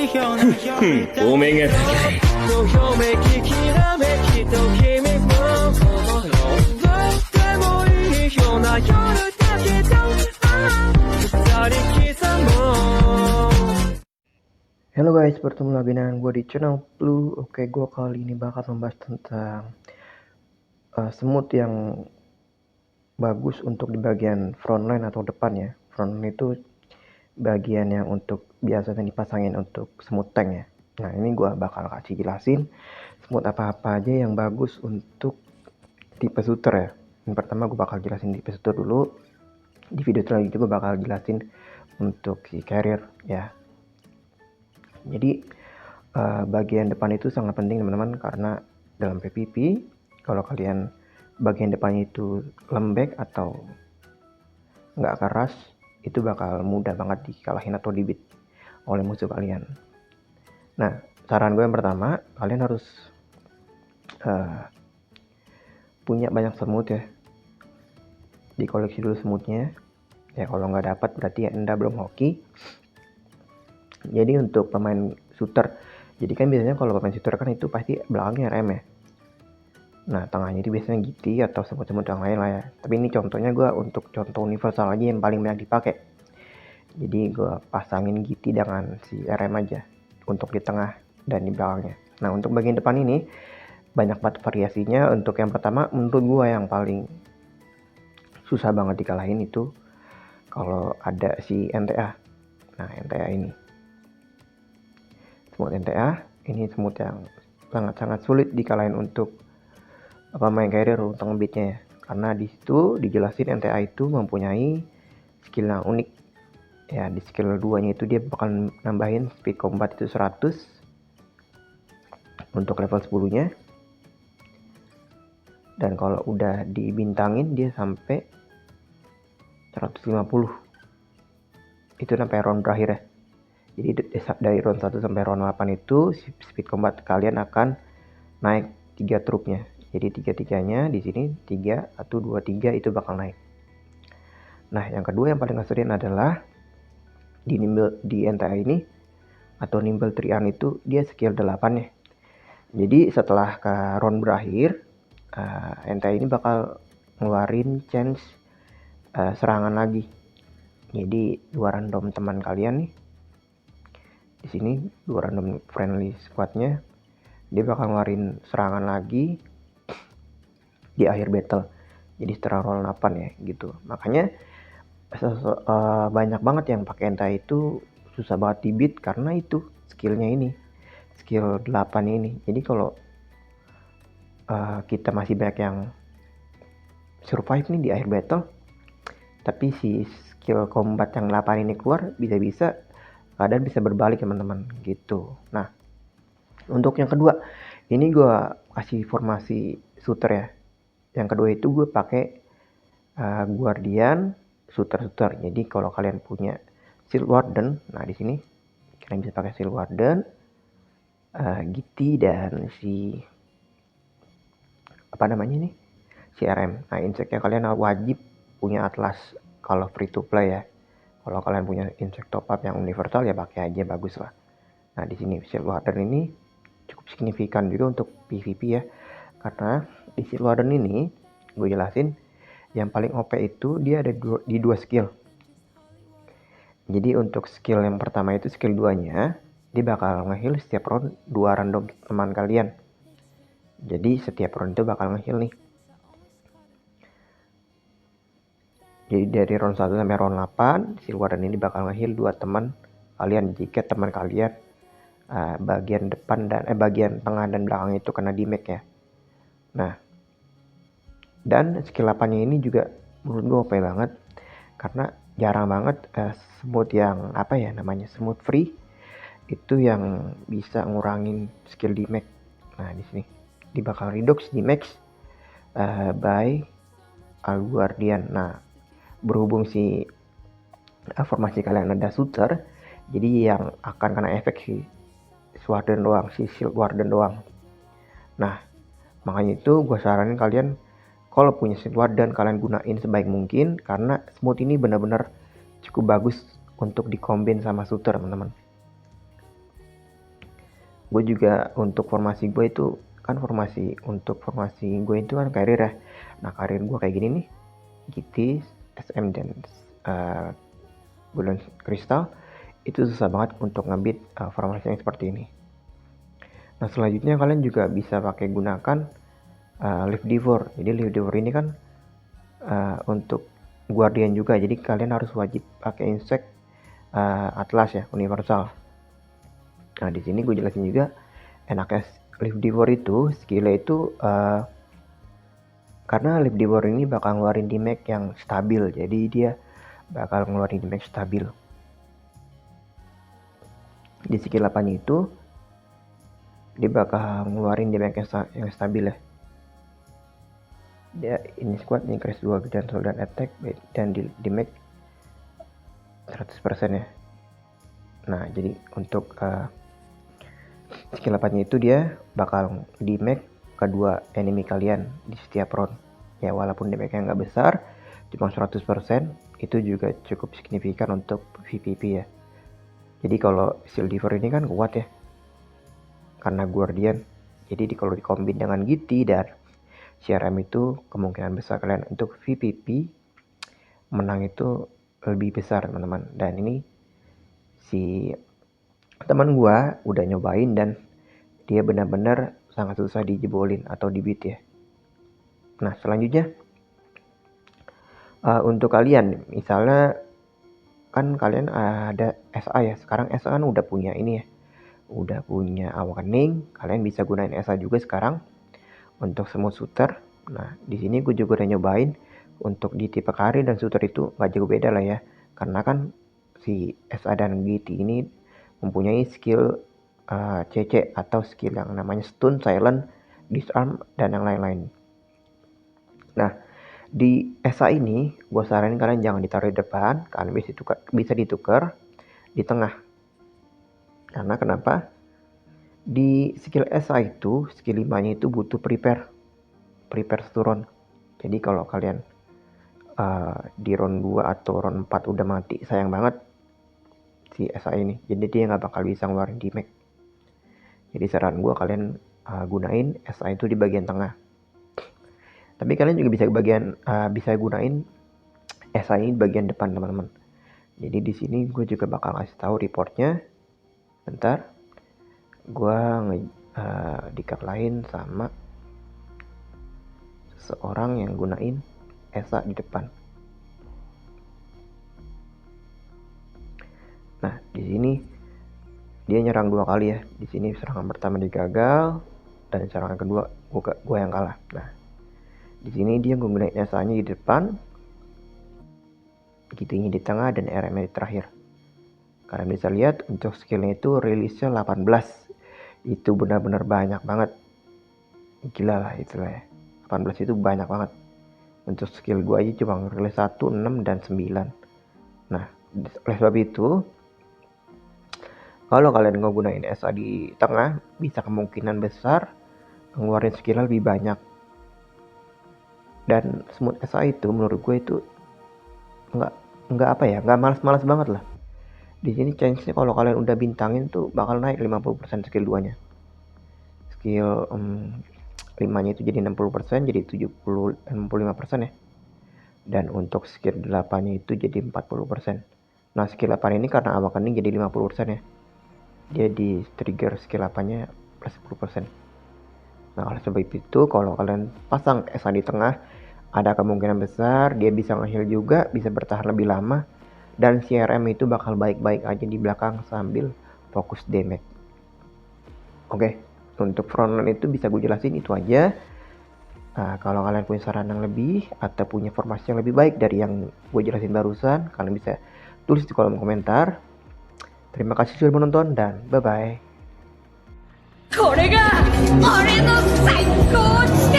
お目が高い。とひめききらめきと君もどうでもいいような夜だけど二人刻もう Halo guys, bertemu lagi dengan gue di channel Blue. Oke, gue kali ini bakal membahas tentang semut yang bagus untuk di bagian frontline atau depan ya. Frontline itu bagian yang untuk biasanya dipasangin untuk semut tank ya. Nah, ini gue bakal kasih jelasin semut apa-apa aja yang bagus untuk tipe shooter ya. Yang pertama gue bakal jelasin tipe shooter dulu. Di video selanjutnya gue bakal jelasin untuk si carrier ya. Jadi bagian depan itu sangat penting teman-teman, karena dalam PvP kalau kalian bagian depannya itu lembek atau nggak keras, itu bakal mudah banget dikalahin atau dibit oleh musuh kalian. Nah, saran gue yang pertama, kalian harus punya banyak semut ya. Dikoleksi dulu semutnya ya. Kalau nggak dapat berarti Anda belum hoki. Jadi untuk pemain shooter, jadi kan biasanya kalau pemain shooter kan itu pasti belakangnya RM ya. Nah, tengahnya itu biasanya GT atau semut-semut yang lain lah ya. Tapi ini contohnya gue untuk contoh universal aja yang paling banyak dipakai. Jadi gue pasangin GT dengan si RM aja untuk di tengah dan di belakangnya. Nah, untuk bagian depan ini banyak banget variasinya. Untuk yang pertama, menurut gue yang paling susah banget dikalahin itu kalau ada si NTA. Nah, NTA ini. Semut NTA ini semut yang sangat-sangat sulit dikalahin untuk pemain carrier untuk ngebitnya ya. Karena di situ dijelasin NTA itu mempunyai skill yang unik. Ya, di skill 2-nya itu dia bakal nambahin speed combat itu 100 untuk level 10-nya. Dan kalau udah dibintangin dia sampai 150. Itu sampai round berakhir ya. Jadi dari round 1 sampai round 8 itu speed combat kalian akan naik 3 trupnya. Jadi 3-3-nya di sini 3, 1, 2, 3 itu bakal naik. Nah, yang kedua yang paling ngeselin adalah di NTA ini atau Nimble Trian itu dia skill 8 ya. Jadi setelah ke round berakhir, NTA ini bakal ngeluarin chance serangan lagi. Jadi 2 random teman kalian nih. Di sini 2 random friendly squadnya dia bakal ngeluarin serangan lagi di akhir battle. Jadi setelah roll 8 ya gitu. Makanya banyak banget yang pakai NTA itu susah banget dibit karena itu skillnya ini, skill 8 ini. Jadi kalau kita masih banyak yang survive nih di akhir battle, tapi si skill combat yang 8 ini keluar, bisa-bisa keadaan bisa berbalik teman-teman gitu. Nah, untuk yang kedua ini gue kasih formasi shooter ya. Yang kedua itu gue pakai Guardian shooter. Jadi kalau kalian punya Shield Warden, nah di sini kalian bisa pakai Shield Warden, GT dan si CRM. Nah, inseknya kalian wajib punya Atlas kalau free to play ya. Kalau kalian punya insect top up yang universal ya pakai aja, bagus lah. Nah, di sini Shield Warden ini cukup signifikan juga untuk PvP ya. Karena di Shield Warden ini gue jelasin yang paling OP itu dia ada di 2 skill. Jadi untuk skill yang pertama itu skill 2-nya dia bakal nge-heal setiap round 2 random teman kalian. Jadi setiap round itu bakal nge-heal nih. Jadi dari round 1 sampai round 8, Shield Warden ini bakal nge-heal 2 teman kalian jika teman kalian bagian depan dan bagian tengah dan belakang itu kena damage ya. Nah, dan skill 8-nya ini juga menurut gue OP banget karena jarang banget semut yang semut free itu yang bisa ngurangin skill damage. Nah, di sini dia bakal reduce damage by Guardian. Nah, berhubung si formasi kalian ada shooter, jadi yang akan kena efek si Warden doang, si Shield Warden doang. Nah, makanya itu gue saranin kalian kalau punya Shield Warden kalian gunain sebaik mungkin, karena smooth ini benar-benar cukup bagus untuk dikombin sama shooter teman-teman. gue juga untuk formasi gue itu kan formasi gue itu kan karir ya. Nah karir gue kayak gini nih, GT, SM dan bulan kristal itu susah banget untuk ngebit formasi yang seperti ini. Nah selanjutnya kalian juga bisa pakai gunakan Leaf Devour. Jadi Leaf Devour ini kan untuk Guardian juga, jadi kalian harus wajib pakai insect Atlas ya, universal. Nah di sini gue jelasin juga enaknya Leaf Devour itu skillnya itu karena Leaf Devour ini bakal ngeluarin damage yang stabil, jadi dia bakal ngeluarin damage stabil. Di skill 8 itu dia bakal ngeluarin damage yang stabil ya. Dia ini squad increase 2 dan soldier attack dan di damage 100% ya. Nah jadi untuk skill 8 nya itu dia bakal damage kedua enemy kalian di setiap round ya, walaupun damage nya nggak besar cuma 100%, itu juga cukup signifikan untuk PvP ya. Jadi kalau Shield Devour ini kan kuat ya karena Guardian, jadi kalau dikombin dengan GT dan CRM itu kemungkinan besar kalian untuk PvP menang itu lebih besar teman-teman. Dan ini si teman gua udah nyobain dan dia benar-benar sangat susah dijebolin atau dibit ya. Nah selanjutnya untuk kalian misalnya kan kalian ada SA ya, sekarang SA kan udah punya ini ya, udah punya Awakening, kalian bisa gunain SA juga sekarang untuk smooth shooter. Nah di sini gue juga udah nyobain untuk di tipe karir dan shooter itu nggak jauh beda lah ya, karena kan si SA dan GT ini mempunyai skill CC atau skill yang namanya stun, silent, disarm dan yang lain-lain. Nah di SA ini gue saranin kalian jangan ditaruh di depan, kalian bisa ditukar di tengah. Karena kenapa? Di skill SA itu skill 5 nya itu butuh prepare turun. Jadi kalau kalian di round 2 atau round 4 udah mati, sayang banget si SA ini, jadi dia nggak bakal bisa ngeluarin damage. Jadi saran gue kalian gunain SA itu di bagian tengah. Tapi kalian juga bisa gunain SA ini di bagian depan teman-teman. Jadi di sini gue juga bakal kasih tahu reportnya. Bentar, gue dikalahin sama seorang yang gunain SA di depan. Nah di sini dia nyerang 2 kali ya. Di sini serangan pertama digagal dan serangan kedua gue yang kalah. Nah di sini dia gunain SA-nya di depan, GT-nya di tengah dan RM-nya di terakhir. Kalian bisa lihat untuk skillnya itu rilisnya 18. Itu benar-benar banyak banget. Gila lah itulah ya. 18 itu banyak banget. Untuk skill gue aja cuma rilis 1, 6, dan 9. Nah oleh sebab itu kalau kalian gunain SA di tengah, bisa kemungkinan besar ngeluarin skill lebih banyak. Dan smooth SA itu menurut gue itu nggak malas-malas banget lah. Di sini chance-nya kalau kalian udah bintangin tuh bakal naik 50% skill 2-nya. Skill 5-nya itu jadi 60%, jadi 65% ya. Dan untuk skill 8-nya itu jadi 40%. Nah skill 8 ini karena Awakening jadi 50% ya. Dia di trigger skill 8-nya plus 10%. Nah oleh sebab itu kalau kalian pasang SA di tengah, ada kemungkinan besar dia bisa nge-heal juga, bisa bertahan lebih lama, dan CRM itu bakal baik-baik aja di belakang sambil fokus damage. Oke, untuk frontline itu bisa gue jelasin itu aja. Nah, kalau kalian punya saran yang lebih atau punya informasi yang lebih baik dari yang gue jelasin barusan, kalian bisa tulis di kolom komentar. Terima kasih sudah menonton dan bye-bye. これが俺の最高地点